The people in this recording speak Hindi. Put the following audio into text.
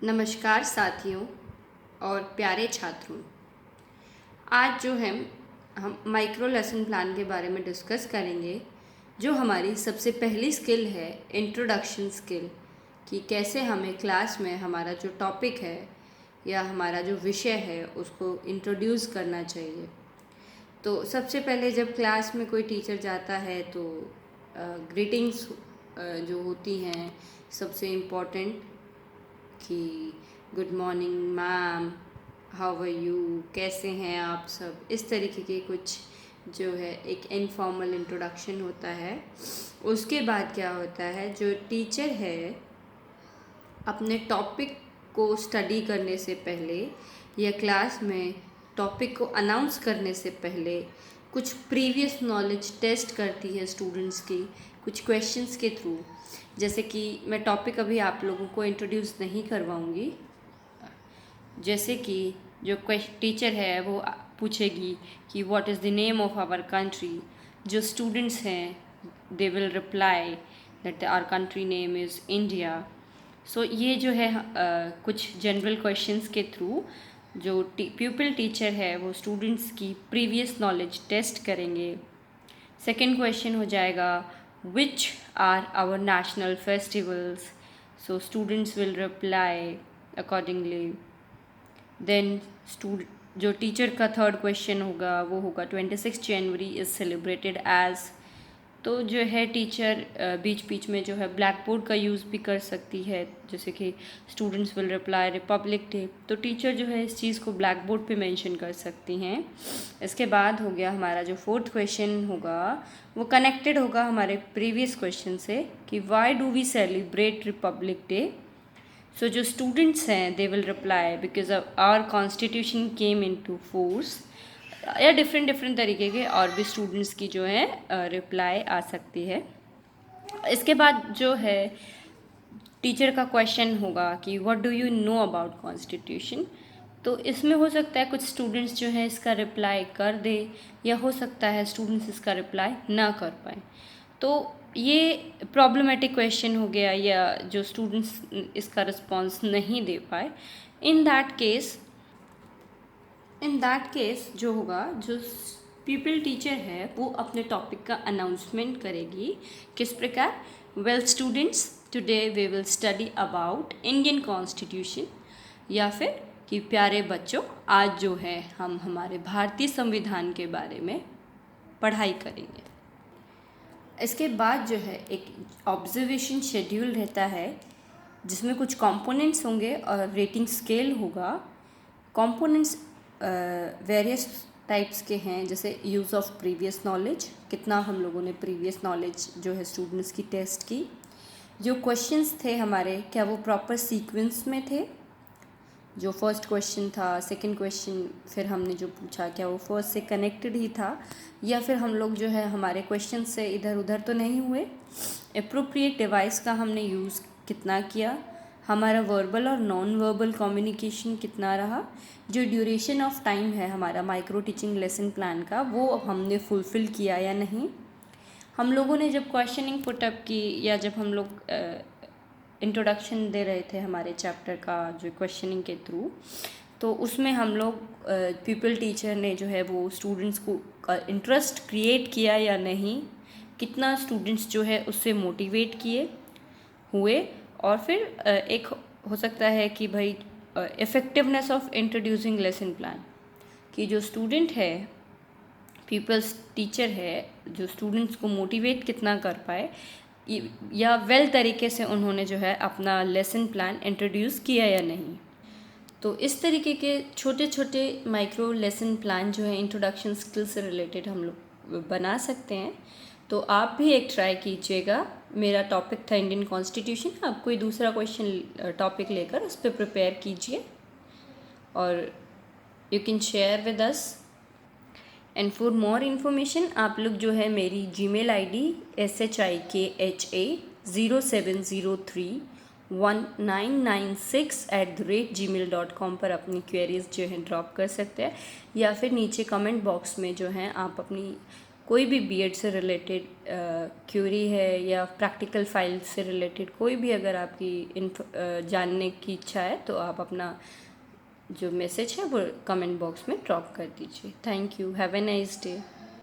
नमस्कार साथियों और प्यारे छात्रों। आज जो है हम माइक्रो लेसन प्लान के बारे में डिस्कस करेंगे, जो हमारी सबसे पहली स्किल है इंट्रोडक्शन स्किल, कि कैसे हमें क्लास में हमारा जो टॉपिक है या हमारा जो विषय है उसको इंट्रोड्यूस करना चाहिए। तो सबसे पहले जब क्लास में कोई टीचर जाता है तो ग्रीटिंग्स जो होती हैं सबसे इम्पोर्टेंट, कि good morning ma'am, how are you, कैसे हैं आप सब, इस तरीके के कुछ जो है एक इनफॉर्मल इंट्रोडक्शन होता है। उसके बाद क्या होता है, जो टीचर है अपने टॉपिक को स्टडी करने से पहले या क्लास में टॉपिक को अनाउंस करने से पहले कुछ प्रीवियस नॉलेज टेस्ट करती है स्टूडेंट्स की, कुछ क्वेश्चंस के थ्रू। जैसे कि मैं टॉपिक अभी आप लोगों को इंट्रोड्यूस नहीं करवाऊंगी। जैसे कि जो टीचर है वो पूछेगी कि what is the name of our country. जो स्टूडेंट्स हैं they will reply that our country name is India. So ये जो है कुछ जनरल क्वेश्चंस के थ्रू जो प्यूपिल टीचर है वो स्टूडेंट्स की प्रीवियस नॉलेज टेस्ट करेंगे। सेकेंड क्वेश्चन हो जाएगा which are our national festivals. So students will reply accordingly. Then जो टीचर का थर्ड क्वेश्चन होगा वो होगा 26 जनवरी इज़ सेलिब्रेटेड एज। तो जो है टीचर बीच बीच में जो है ब्लैक बोर्ड का यूज़ भी कर सकती है, जैसे कि students will reply Republic day. तो टीचर जो है इस चीज़ को ब्लैक बोर्ड पे मेंशन कर सकती हैं। इसके बाद हो गया हमारा जो फोर्थ क्वेश्चन होगा वो कनेक्टेड होगा हमारे प्रीवियस क्वेश्चन से, कि why do we celebrate Republic Day. So जो स्टूडेंट्स हैं they will reply because our constitution came into force, या डिफरेंट तरीके के और भी स्टूडेंट्स की जो है रिप्लाई आ सकती है। इसके बाद जो है टीचर का क्वेश्चन होगा कि what do you know about constitution. तो इसमें हो सकता है कुछ स्टूडेंट्स जो है इसका रिप्लाई कर दे, या हो सकता है स्टूडेंट्स इसका रिप्लाई ना कर पाए। तो ये प्रॉब्लमेटिक क्वेश्चन हो गया, या जो स्टूडेंट्स इसका रिस्पॉन्स नहीं दे पाए। इन दैट केस जो होगा, जो पीपल टीचर है वो अपने टॉपिक का अनाउंसमेंट करेगी। किस प्रकार, well students today we will study about Indian constitution, या फिर कि प्यारे बच्चों आज जो है हम हमारे भारतीय संविधान के बारे में पढ़ाई करेंगे। इसके बाद जो है एक ऑब्जर्वेशन शेड्यूल रहता है जिसमें कुछ कंपोनेंट्स होंगे और रेटिंग स्केल होगा। कंपोनेंट्स वेरियस टाइप्स के हैं, जैसे यूज़ ऑफ प्रीवियस नॉलेज, कितना हम लोगों ने प्रीवियस नॉलेज जो है स्टूडेंट्स की टेस्ट की। जो क्वेश्चंस थे हमारे, क्या वो प्रॉपर सीक्वेंस में थे। जो फर्स्ट क्वेश्चन था, सेकंड क्वेश्चन फिर हमने जो पूछा, क्या वो फर्स्ट से कनेक्टेड ही था, या फिर हम लोग जो है हमारे क्वेश्चन से इधर उधर तो नहीं हुए। एप्रोप्रिएट डिवाइस का हमने यूज़ कितना किया, हमारा वर्बल और नॉन वर्बल कम्युनिकेशन कितना रहा, जो ड्यूरेशन ऑफ टाइम है हमारा माइक्रो टीचिंग लेसन प्लान का वो हमने फुलफ़िल किया या नहीं। हम लोगों ने जब क्वेश्चनिंग पुटअप की, या जब हम लोग इंट्रोडक्शन दे रहे थे हमारे चैप्टर का जो क्वेश्चनिंग के थ्रू, तो उसमें हम लोग पीपल टीचर ने जो है वो स्टूडेंट्स को इंटरेस्ट क्रिएट किया या नहीं, कितना स्टूडेंट्स जो है उससे मोटिवेट किए हुए। और फिर एक हो सकता है कि भाई effectiveness of introducing lesson plan, कि जो स्टूडेंट है पीपल्स टीचर है जो स्टूडेंट्स को मोटिवेट कितना कर पाए, या वेल तरीके से उन्होंने जो है अपना लेसन प्लान इंट्रोड्यूस किया या नहीं। तो इस तरीके के छोटे छोटे माइक्रो लेसन प्लान जो है इंट्रोडक्शन स्किल से रिलेटेड हम लोग बना सकते हैं। तो आप भी एक ट्राई कीजिएगा। मेरा टॉपिक था इंडियन कॉन्स्टिट्यूशन, आप कोई दूसरा क्वेश्चन टॉपिक लेकर उस पर प्रिपेयर कीजिए और you can share with us. And for more information आप लोग जो है मेरी जीमेल आईडी shikha07031996@gmail.com पर अपनी क्वेरीज जो है ड्रॉप कर सकते हैं, या फिर नीचे कमेंट बॉक्स में जो है आप अपनी कोई भी बीएड से रिलेटेड क्यूरी है या प्रैक्टिकल फाइल से रिलेटेड कोई भी अगर आपकी जानने की इच्छा है तो आप अपना जो मैसेज है वो कमेंट बॉक्स में ड्रॉप कर दीजिए। Thank you, have a nice day.